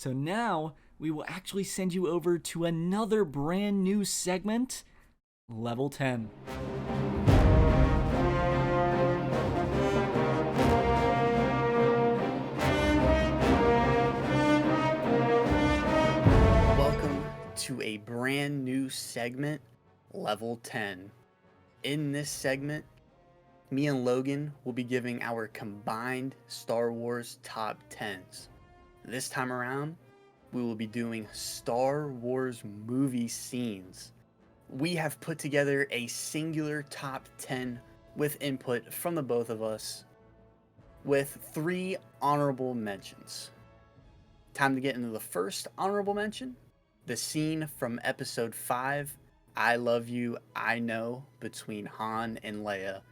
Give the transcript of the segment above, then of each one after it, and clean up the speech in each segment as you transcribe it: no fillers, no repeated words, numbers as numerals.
So now we will actually send you over to another brand new segment, Level 10. Welcome to a brand new segment, Level 10. In this segment, me and Logan will be giving our combined Star Wars top 10s. This time around, we will be doing Star Wars movie scenes. We have put together a singular top 10 with input from the both of us, with 3 honorable mentions. Time to get into the first honorable mention, the scene from episode 5, I Love You, I Know, between Han and Leia.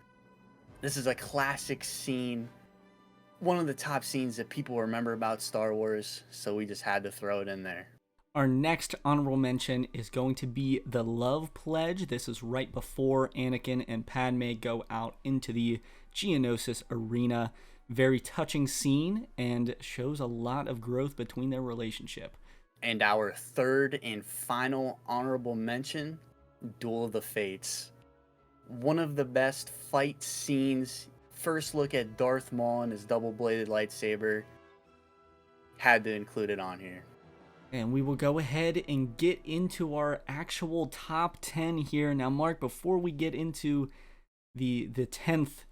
This is a classic scene, one of the top scenes that people remember about Star Wars, so we just had to throw it in there. Our next honorable mention is going to be the Love Pledge. This is right before Anakin and Padme go out into the Geonosis arena. Very touching scene and shows a lot of growth between their relationship. And our third and final honorable mention, Duel of the Fates. One of the best fight scenes. First look at Darth Maul and his double-bladed lightsaber. Had to include it on here. And we will go ahead and get into our actual top 10 here. Now, Mark, before we get into the 10th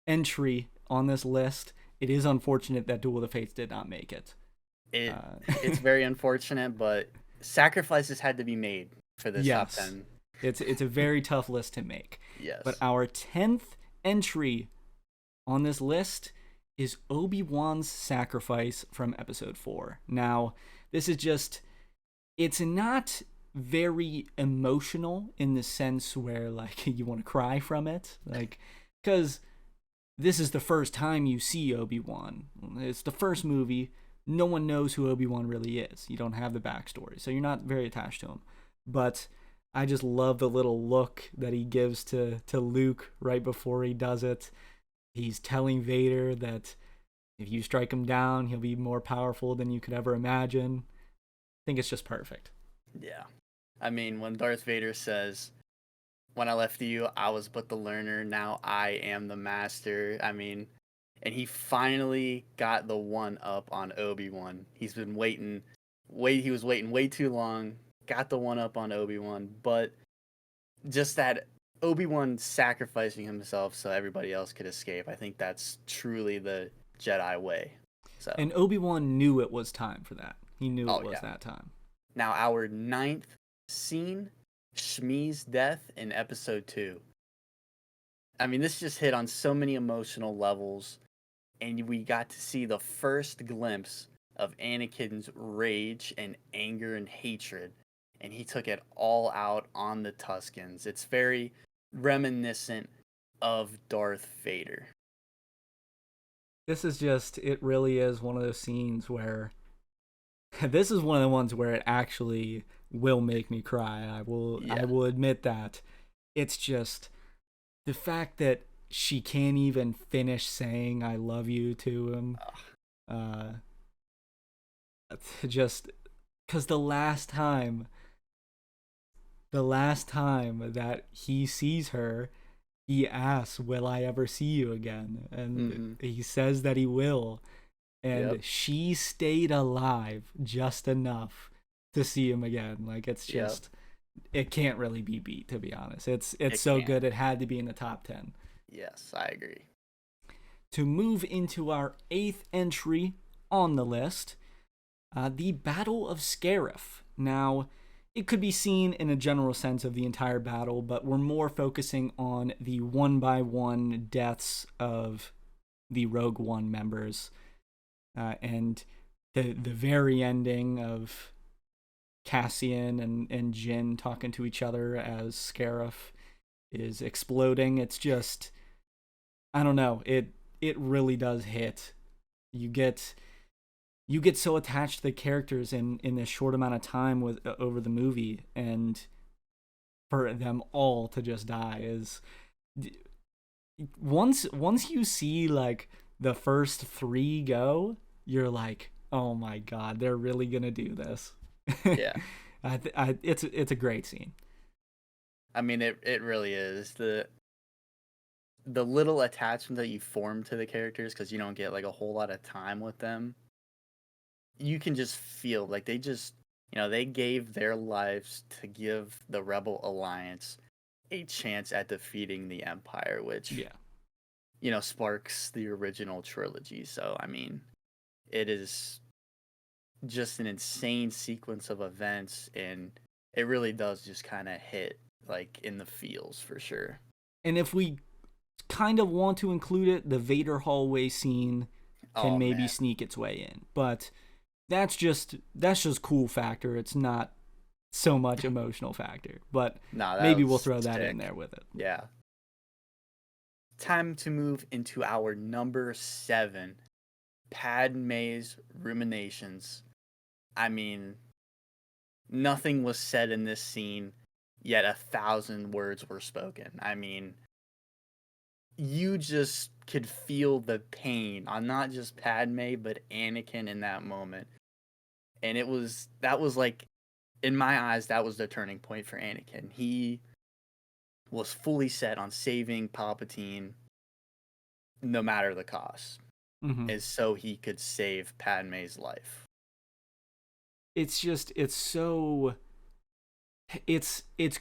entry on this list, it is unfortunate that Duel of the Fates did not make it. It's very unfortunate, but sacrifices had to be made for this top 10. It's a very tough list to make. Yes. But our 10th entry on this list is ObiWan's Sacrifice from episode 4. Now, this is just, it's not very emotional in the sense where, like, you want to cry from it. Like, because this is the first time you see Obi-Wan. It's the first movie. No one knows who Obi-Wan really is. You don't have the backstory, so you're not very attached to him. But I just love the little look that he gives to Luke right before he does it. He's telling Vader that if you strike him down, he'll be more powerful than you could ever imagine. I think it's just perfect. Yeah. I mean, when Darth Vader says, "When I left you, I was but the learner. Now I am the master." I mean, and he finally got the one up on Obi-Wan. He's been waiting. He was waiting way too long. Got the one up on Obi-Wan, but just that Obi-Wan sacrificing himself so everybody else could escape. I think that's truly the Jedi way. So. And Obi-Wan knew it was time for that. He knew it was that time. Now, our 9th scene, Shmi's death in episode 2. I mean, this just hit on so many emotional levels, and we got to see the first glimpse of Anakin's rage and anger and hatred, and he took it all out on the Tuskens. It's very reminiscent of Darth Vader. This is just, it really is one of those scenes where, this is one of the ones where it actually will make me cry. I will admit that. It's just the fact that she can't even finish saying "I love you" to him. Just because the last time that he sees her, he asks, "Will I ever see you again?" And he says that he will. And she stayed alive just enough to see him again. Like, it's just, it can't really be beat, to be honest. It's so good, it had to be in the top 10. Yes, I agree. To move into our 8th entry on the list, the Battle of Scarff. Now, it could be seen in a general sense of the entire battle, but we're more focusing on the one-by-one deaths of the Rogue One members. And the very ending of Cassian and Jyn talking to each other as Scarif is exploding. It's just, I don't know, it really does hit. You get so attached to the characters in this short amount of time over the movie, and for them all to just die is, once you see like the first 3 go, you're like, Oh my God, they're really gonna do this. Yeah. It's a great scene. I mean, it really is. The little attachment that you form to the characters, because you don't get like a whole lot of time with them, you can just feel like they just, they gave their lives to give the Rebel Alliance a chance at defeating the Empire, which, Yeah. sparks the original trilogy. So, I mean, it is just an insane sequence of events, and it really does just kind of hit like in the feels for sure. And if we kind of want to include it, the Vader hallway scene can Oh maybe man, sneak its way in. But that's just cool factor. It's not so much emotional factor. But no, that maybe we'll was throw that in sick. there with it. Yeah. Time to move into our number 7, Padme's ruminations. I mean, nothing was said in this scene, yet 1,000 words were spoken. I mean, you just could feel the pain on not just Padme, but Anakin in that moment. And that was like, in my eyes, that was the turning point for Anakin. He was fully set on saving Palpatine no matter the cost, Hmm. is so he could save Padme's life. It's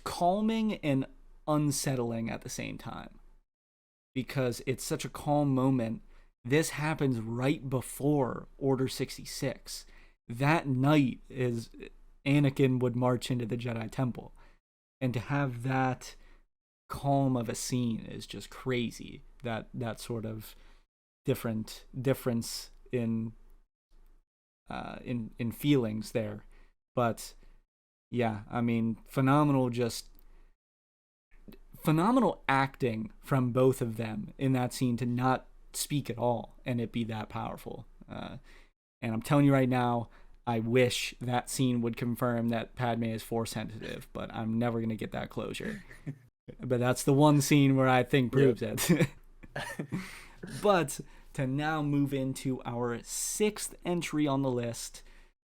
calming and unsettling at the same time because it's such a calm moment. This happens right before Order 66. That night is Anakin would march into the Jedi Temple, and to have that calm of a scene is just crazy. That sort of difference in feelings there. But yeah, I mean, phenomenal acting from both of them in that scene to not speak at all and it be that powerful. And I'm telling you right now, I wish that scene would confirm that Padme is force sensitive, but I'm never gonna get that closure. But that's the one scene where I think proves it. But to now move into our 6th entry on the list,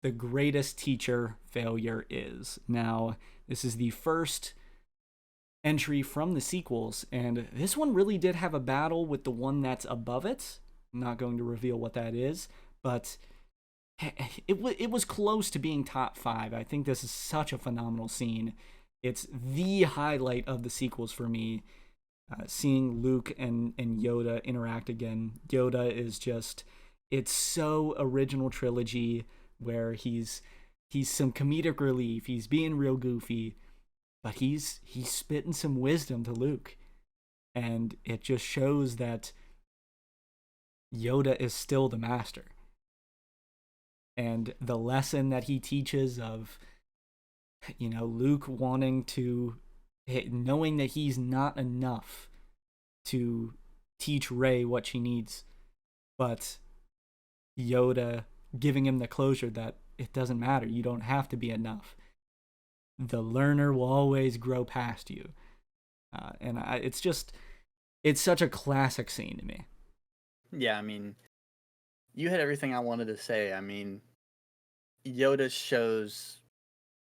the greatest teacher failure is. Now, this is the first entry from the sequels, and this one really did have a battle with the one that's above it. I'm not going to reveal what that is, but it was close to being top 5. I think this is such a phenomenal scene. It's the highlight of the sequels for me. Seeing Luke and Yoda interact again. Yoda is just, it's so original trilogy where he's some comedic relief. He's being real goofy, but he's spitting some wisdom to Luke, and it just shows that Yoda is still the master. And the lesson that he teaches of, Luke wanting to, knowing that he's not enough to teach Rey what she needs, but Yoda giving him the closure that it doesn't matter. You don't have to be enough. The learner will always grow past you. It's such a classic scene to me. Yeah, I mean, you had everything I wanted to say. I mean, Yoda shows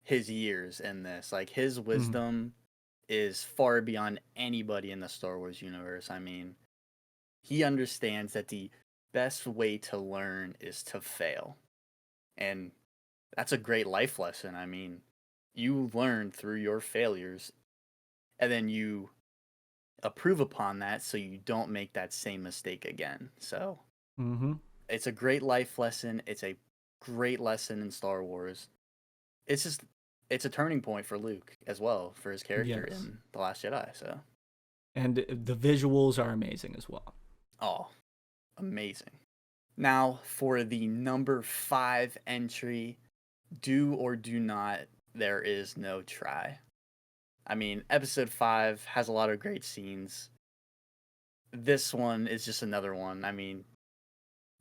his years in this. Like, his Mm-hmm. wisdom is far beyond anybody in the Star Wars universe. I mean, he understands that the best way to learn is to fail. And that's a great life lesson. I mean, you learn through your failures, and then you improve upon that so you don't make that same mistake again. So, Mm-hmm. it's a great life lesson. It's a great lesson in Star Wars. It's just it's a turning point for Luke as well, for his character Yes. in The Last Jedi. So, And the visuals are amazing as well. oh, amazing. Now for the number 5 entry, do or do not, there is no try. I mean, episode 5 has a lot of great scenes. This one is just another one. I mean,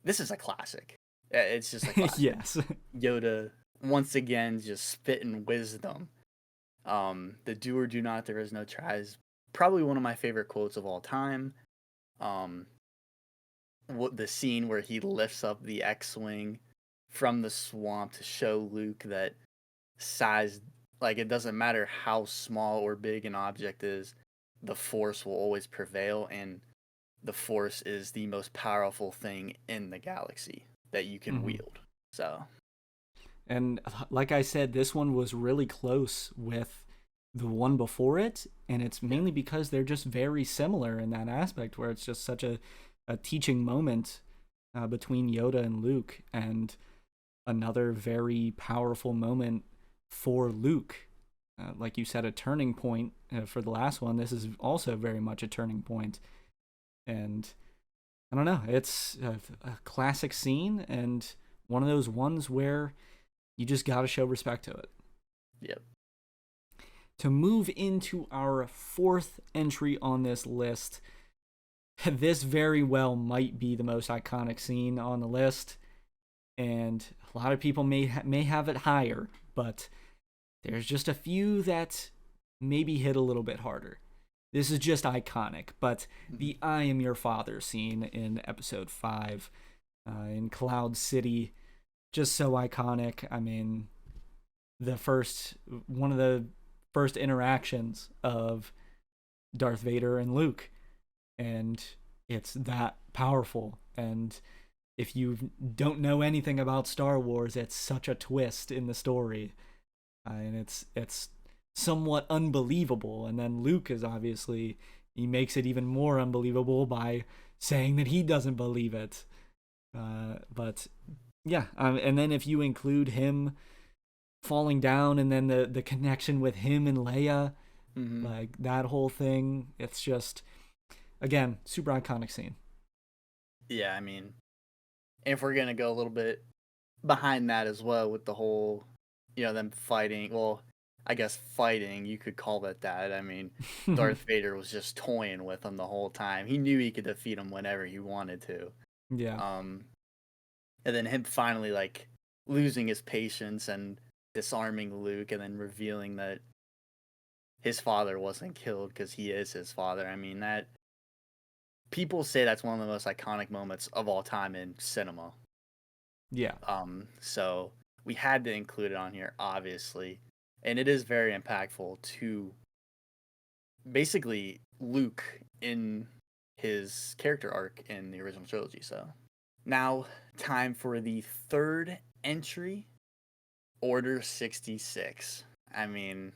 this is a classic. It's just a classic. Yes. Yoda once again just spitting wisdom. The do or do not, there is no try is probably one of my favorite quotes of all time. What the scene where he lifts up the X-wing from the swamp to show Luke that size, like, it doesn't matter how small or big an object is, the Force will always prevail, and the Force is the most powerful thing in the galaxy that you can Hmm. wield. So, And like I said, this one was really close with the one before it, and it's yeah. mainly because they're just very similar in that aspect, where it's just such a teaching moment between Yoda and Luke, and another very powerful moment for Luke. Like you said, a turning point for the last one. This is also very much a turning point, and I don't know. It's a classic scene, and one of those ones where you just got to show respect to it. Yep. To move into our fourth entry on this list, this very well might be the most iconic scene on the list, and a lot of people may have it higher, but there's just a few that maybe hit a little bit harder. This is just iconic, but the "I am your father" scene in episode 5 in Cloud City, just so iconic. I mean, the first one of the first interactions of Darth Vader and Luke, and it's that powerful. And if you don't know anything about Star Wars, it's such a twist in the story, and it's somewhat unbelievable. And then Luke is obviously, he makes it even more unbelievable by saying that he doesn't believe it. But yeah, and then if you include him falling down, and then the connection with him and Leia, Mm-hmm. like that whole thing, it's just, again, super iconic scene. Yeah, I mean, if we're gonna go a little bit behind that as well with the whole, them fighting. Well, I guess fighting, you could call it that. I mean, Darth Vader was just toying with him the whole time. He knew he could defeat him whenever he wanted to. Yeah. Um, and then him finally like losing his patience and disarming Luke, and then revealing that his father wasn't killed because he is his father. I mean, that people say that's one of the most iconic moments of all time in cinema. Yeah. So we had to include it on here, obviously, and it is very impactful to basically Luke in his character arc in the original trilogy. So now, time for the third entry, Order 66. I mean,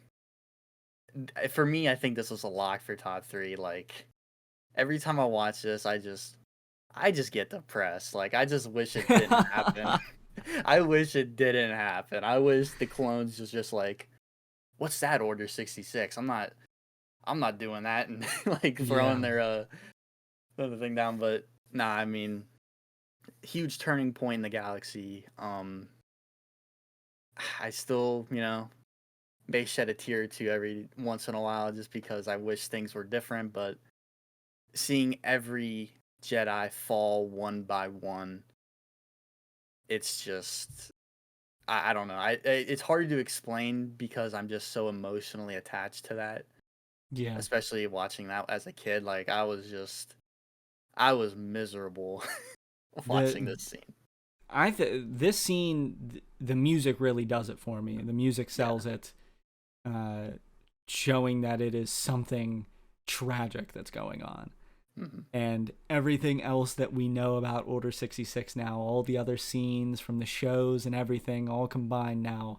for me, I think this was a lock for top 3. Like, every time I watch this, I just get depressed. Like, I just wish it didn't happen. I wish it didn't happen. I wish the clones was just like, what's that, Order 66? I'm not doing that, and like throwing Yeah. their other thing down. But nah, I mean, huge turning point in the galaxy. I still, may shed a tear or two every once in a while just because I wish things were different, but seeing every Jedi fall one by one, it's just, I don't know. It's hard to explain because I'm just so emotionally attached to that, Yeah. especially watching that as a kid. Like, I was miserable watching The this scene. this scene, the music really does it for me. The music Yeah. sells it, uh, showing that it is something tragic that's going on. Hmm. And everything else that we know about Order 66 now, all the other scenes from the shows and everything, all combined now,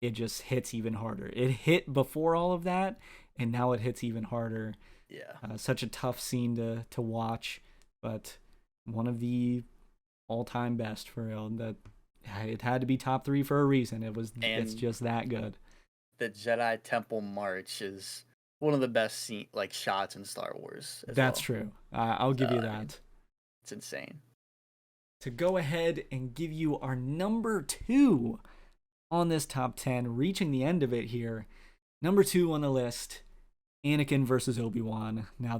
it just hits even harder. It hit before all of that, and now it hits even harder. Yeah. Such a tough scene to watch, but one of the all-time best for real. That it had to be top 3 for a reason. It's And just that good. the Jedi Temple March is one of the best like shots in Star Wars as That's well. true. I'll So, give you I mean, that. it's insane. To go ahead and give you our number 2 on this top 10, reaching the end of it here. Number 2 on the list, Anakin versus Obi-Wan. Now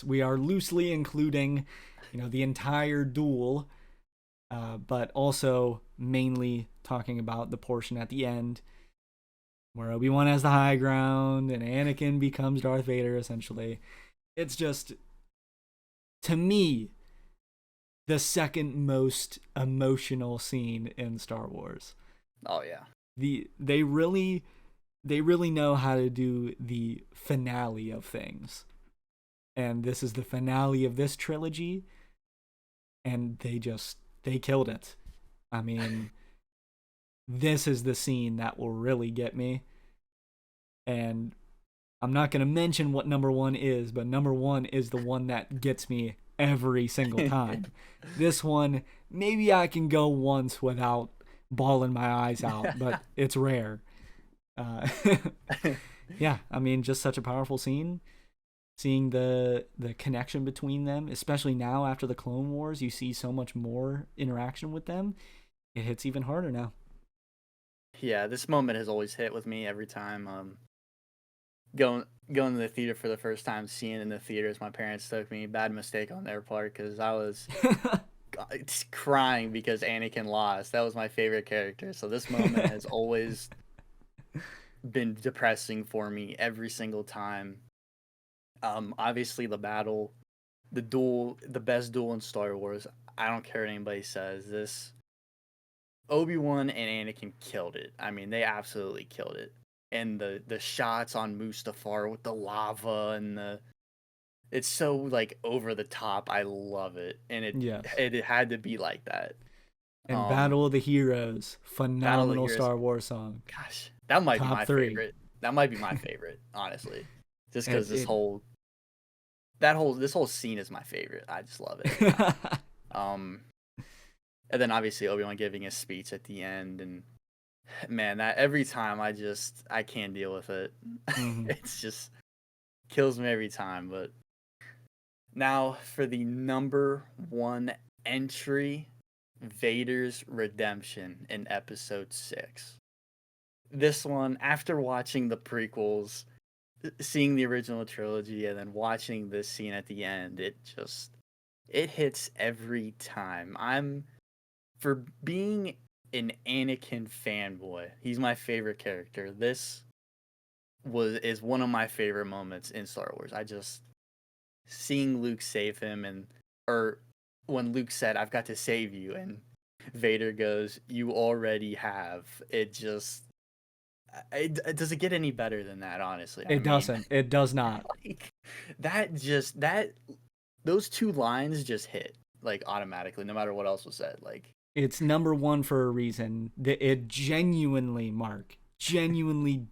we are loosely including, the entire duel, but also mainly talking about the portion at the end where Obi-Wan has the high ground and Anakin becomes Darth Vader, essentially. It's just, to me, the second most emotional scene in Star Wars. Oh yeah. They really know how to do the finale of things. And this is the finale of this trilogy, and they killed it. I mean, this is the scene that will really get me. And I'm not going to mention what number 1 is, but number 1 is the one that gets me every single time. This one, maybe I can go once without bawling my eyes out, but it's rare. Yeah, I mean, just such a powerful scene. Seeing the connection between them, especially now after the Clone Wars, you see so much more interaction with them. It hits even harder now. Yeah, this moment has always hit with me every time. Going to the theater for the first time, seeing it in the theaters, my parents took me. Bad mistake on their part because I was crying because Anakin lost. That was my favorite character. So this moment has always been depressing for me every single time. Obviously the battle, the duel, the best duel in Star Wars. I don't care what anybody says. This Obi-Wan and Anakin killed it. I mean, they absolutely killed it. And the shots on Mustafar with the lava and it's so like over the top. I love it. And it had to be like that. And Battle of the Heroes, phenomenal Star Wars song. Gosh, that might be my Top 3. favorite. That might be my favorite, honestly. Just because this whole scene is my favorite. I just love it. And then obviously Obi-Wan giving his speech at the end, and man, that every time I can't deal with it. Mm-hmm. It's just kills me every time. But now for the number 1 entry, Vader's Redemption in Episode 6. This one, after watching the prequels, seeing the original trilogy, and then watching this scene at the end, it hits every time. For being an Anakin fanboy, he's my favorite character. This is one of my favorite moments in Star Wars. Seeing Luke save him, or when Luke said, "I've got to save you," and Vader goes, "You already have." It does it get any better than that? Honestly, it doesn't. It does not. Like, those 2 lines just hit like automatically, no matter what else was said. Like, it's number 1 for a reason. It genuinely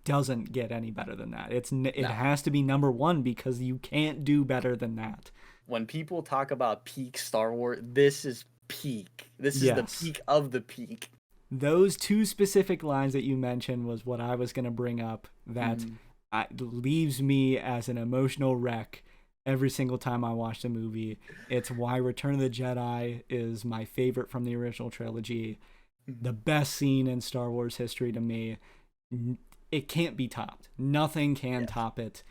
doesn't get any better than that. It has to be number 1 because you can't do better than that. When people talk about peak Star Wars, this is peak. This is the peak of the peak. Those 2 specific lines that you mentioned was what I was going to bring up. That leaves me as an emotional wreck every single time I watch the movie. It's why Return of the Jedi is my favorite from the original trilogy. The best scene in Star Wars history to me. It can't be topped. Nothing can top it.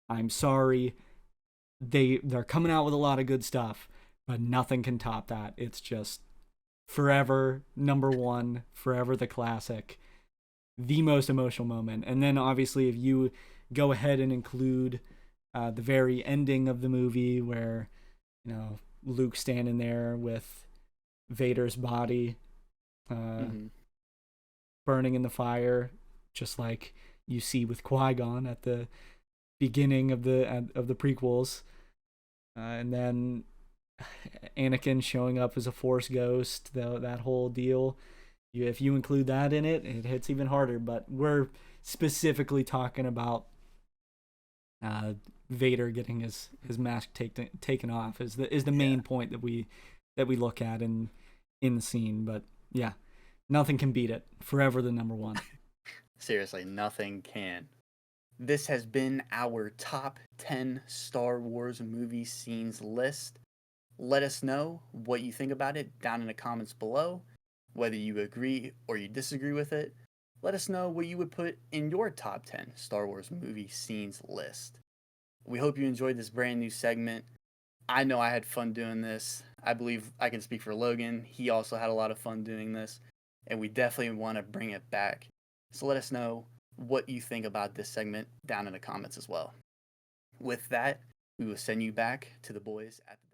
I'm sorry. They're coming out with a lot of good stuff, but nothing can top that. It's just forever number 1, forever the classic, the most emotional moment. And then obviously if you go ahead and include the very ending of the movie where, you know, Luke standing there with Vader's body burning in the fire, just like you see with Qui-Gon at the beginning of the prequels, and then Anakin showing up as a Force ghost, that whole deal. If you include that in it, it hits even harder. But we're specifically talking about Vader getting his mask taken off is the main point that we look at in the scene. But yeah, nothing can beat it. Forever the number 1. Seriously, nothing can. This has been our top 10 Star Wars movie scenes list. Let us know what you think about it down in the comments below, whether you agree or you disagree with it. Let us know what you would put in your top 10 Star Wars movie scenes list. We hope you enjoyed this brand new segment. I know I had fun doing this. I believe I can speak for Logan. He also had a lot of fun doing this, and we definitely want to bring it back. So let us know what you think about this segment down in the comments as well. With that, we will send you back to the boys at the